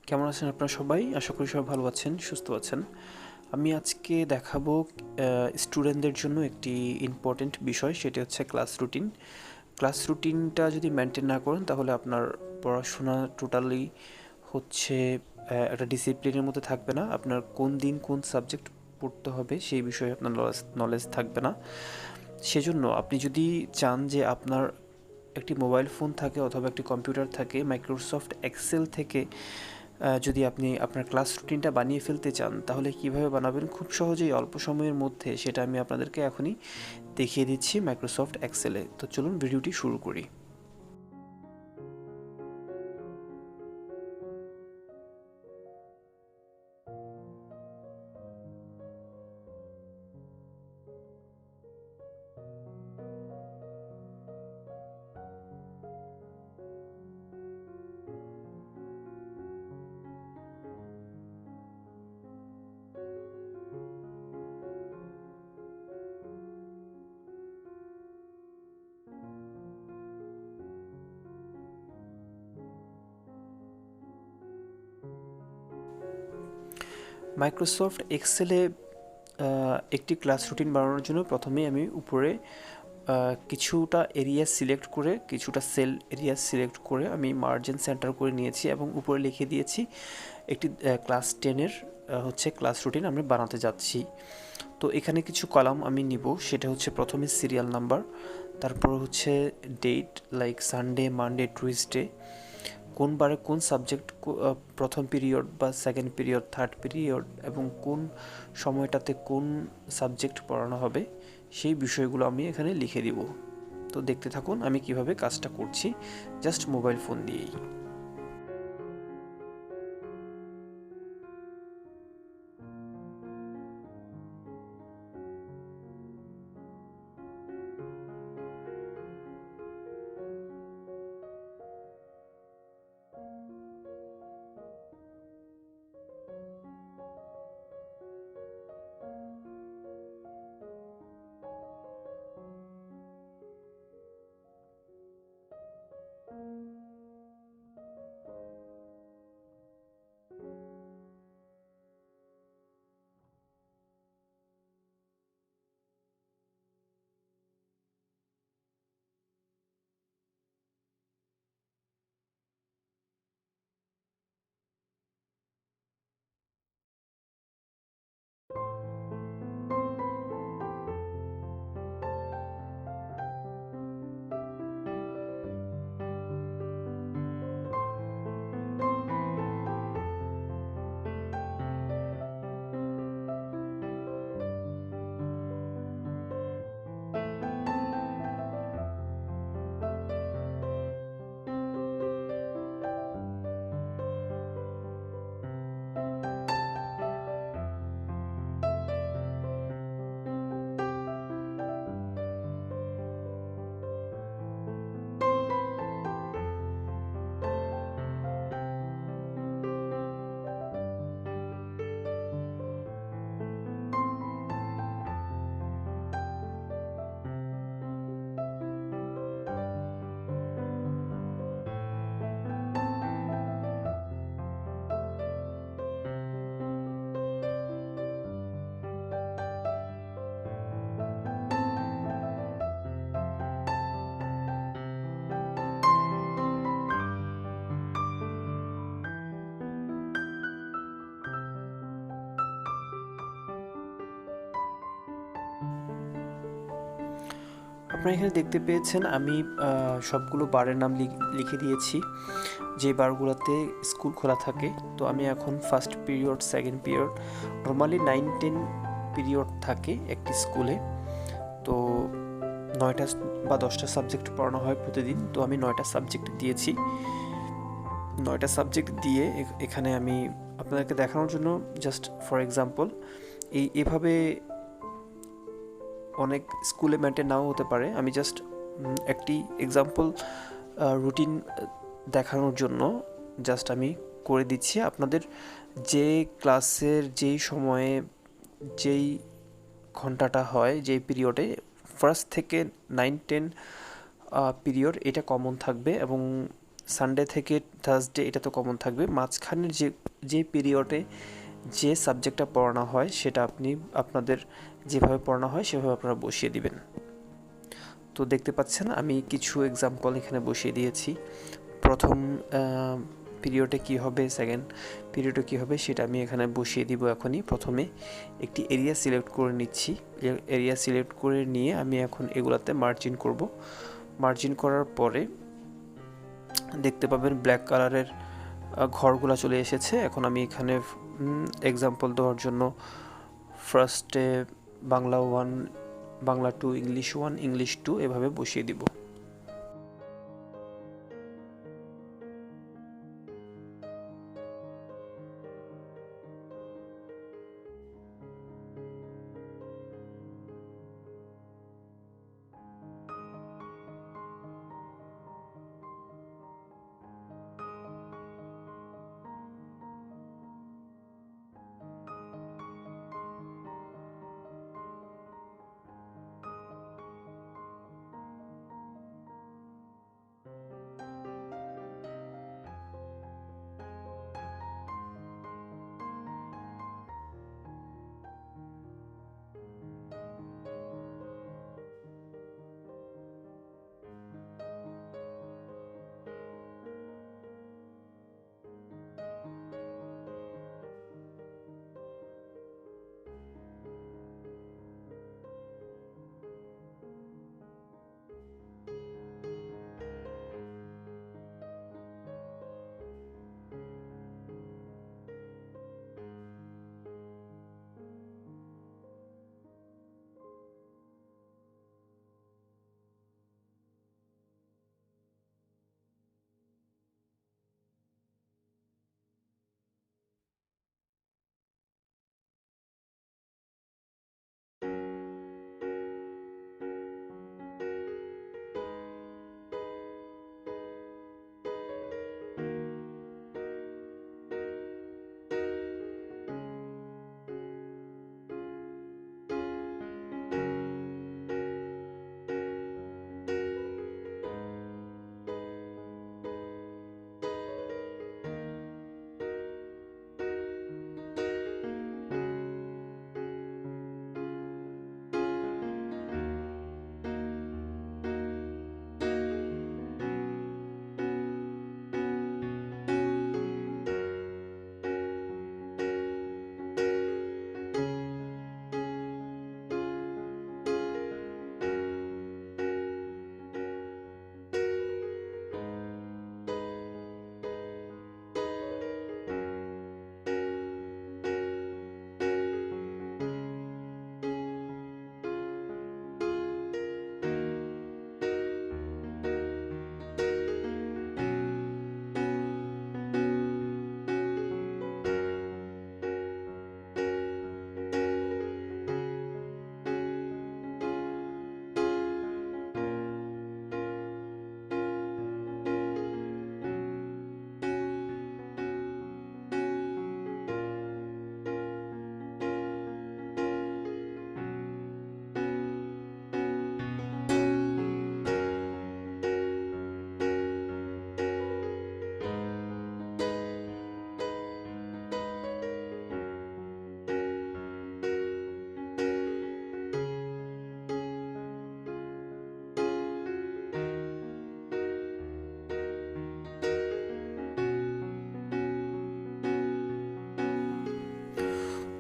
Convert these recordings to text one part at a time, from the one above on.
কেমন আছেন আপনারা সবাই? আশা করি সবাই ভালো আছেন, সুস্থ আছেন। আমি আজকে দেখাবো স্টুডেন্টদের জন্য একটি ইম্পর্টেন্ট বিষয়, সেটি হচ্ছে ক্লাস রুটিন। ক্লাস রুটিনটা যদি মেনটেন না করেন তাহলে আপনার পড়াশোনা টোটালি হচ্ছে একটা ডিসিপ্লিনের মধ্যে থাকবে না। আপনার কোন দিন কোন সাবজেক্ট পড়তে হবে সেই বিষয়ে আপনার নলেজ থাকবে না। সেজন্য আপনি যদি চান যে আপনার একটি মোবাইল ফোন থাকে অথবা একটি কম্পিউটার থাকে, মাইক্রোসফট এক্সেল থেকে যদি আপনি আপনার ক্লাস রুটিনটা বানিয়ে ফেলতে চান তাহলে কিভাবে বানাবেন খুব সহজেই অল্প সময়ের মধ্যে, সেটা আমি আপনাদেরকে এখনই দেখিয়ে দিচ্ছি মাইক্রোসফট এক্সেলে। তো চলুন ভিডিওটি শুরু করি। মাইক্রোসফট এক্সেলে একটি ক্লাস রুটিন বানানোর জন্য প্রথমেই আমি উপরে কিছুটা এরিয়া সিলেক্ট করে, কিছুটা সেল এরিয়া সিলেক্ট করে আমি মার্জিন সেন্টার করে নিয়েছি এবং উপরে লিখে দিয়েছি একটি ক্লাস 10-এর হচ্ছে ক্লাস রুটিন আমি বানাতে যাচ্ছি। তো এখানে কিছু কলাম আমি নিব, সেটা হচ্ছে প্রথমে সিরিয়াল নাম্বার, তারপর হচ্ছে date like Sunday, Monday, Tuesday, কোন বারে কোন সাবজেক্ট প্রথম পিরিয়ড বা সেকেন্ড পিরিয়ড, থার্ড পিরিয়ড এবং কোন সময়টাতে কোন সাবজেক্ট পড়ানো হবে সেই বিষয়গুলো আমি এখানে লিখে দিব। তো দেখতে থাকুন আমি কিভাবে কাজটা করছি জাস্ট মোবাইল ফোন দিয়েই। আপনারা এখানে দেখতে পেয়েছেন আমি সবগুলো বারের নাম লিখে দিয়েছি যে বারগুলোতে স্কুল খোলা থাকে। তো আমি এখন first period, second period, normally 9-10 period থাকে একটি স্কুলে। তো 9টা বা 10টা সাবজেক্ট পড়ানো হয় প্রতিদিন। তো আমি 9টা সাবজেক্ট দিয়েছি। 9টা সাবজেক্ট দিয়ে এখানে আমি আপনাদেরকে দেখানোর জন্য জাস্ট ফর এক্সাম্পল এভাবে অনেক স্কুলে মেনটেন নাও হতে পারে, আমি জাস্ট একটি এক্সাম্পল রুটিন দেখানোর জন্য জাস্ট আমি করে দিচ্ছি আপনাদের। যে ক্লাসের যেই সময়ে যেই ঘন্টাটা হয়, যেই পিরিয়ডে ফার্স্ট থেকে 9-10 পিরিয়ড, এটা কমন থাকবে এবং সানডে থেকে থার্সডে এটা তো কমন থাকবে। মাঝখানের যে পিরিয়ডে যে সাবজেক্টটা পড়ানো হয় সেটা আপনাদের যেভাবে পড়ানো হয় সেভাবে আপনারা বসিয়ে দিবেন। তো দেখতে পাচ্ছেন আমি কিছু এক্সাম্পল এখানে বসিয়ে দিয়েছি। প্রথম পিরিয়ডে কী হবে, সেকেন্ড পিরিয়ডে কী হবে সেটা আমি এখানে বসিয়ে দিব এখনই। প্রথমে একটি এরিয়া সিলেক্ট করে নিচ্ছি। এরিয়া সিলেক্ট করে নিয়ে আমি এখন এগুলাতে মার্জিন করব। মার্জিন করার পরে দেখতে পাবেন ব্ল্যাক কালারের ঘরগুলো চলে এসেছে। এখন আমি এখানে এক্সাম্পল দেওয়ার জন্য ফার্স্টে বাংলা 1, বাংলা 2, ইংলিশ 1, ইংলিশ 2 এভাবে বসিয়ে দিব।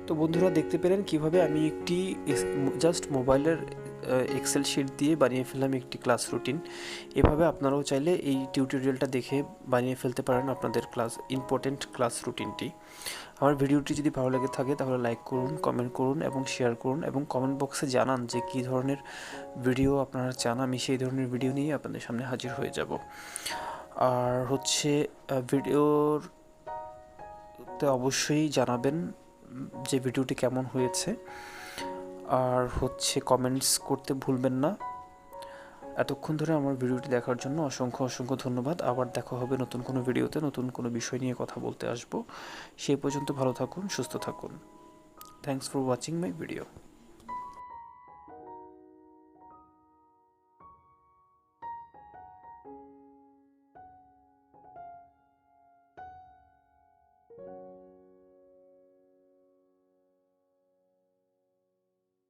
তো বন্ধুরা দেখতে পেলেন কিভাবে আমি একটি জাস্ট মোবাইলের এক্সেল শিট দিয়ে বানিয়ে ফেললাম একটি ক্লাস রুটিন। এভাবে আপনারাও চাইলে এই টিউটোরিয়ালটা দেখে বানিয়ে ফেলতে পারেন আপনাদের ইম্পর্টেন্ট ক্লাস রুটিনটি। আমার ভিডিওটি যদি ভালো লেগে থাকে তাহলে লাইক করুন, কমেন্ট করুন এবং শেয়ার করুন, এবং কমেন্ট বক্সে জানান যে কী ধরনের ভিডিও আপনারা চান। আমি সেই ধরনের ভিডিও নিয়ে আপনাদের সামনে হাজির হয়ে যাব। আর ভিডিওতে অবশ্যই জানাবেন যে ভিডিওটি কেমন হয়েছে, আর কমেন্টস করতে ভুলবেন না। এতক্ষণ ধরে আমার ভিডিওটি দেখার জন্য অসংখ্য ধন্যবাদ। আবার দেখা হবে নতুন কোনো ভিডিওতে, নতুন কোনো বিষয় নিয়ে কথা বলতে আসবো। সেই পর্যন্ত ভালো থাকুন, সুস্থ থাকুন। Thanks for watching my video.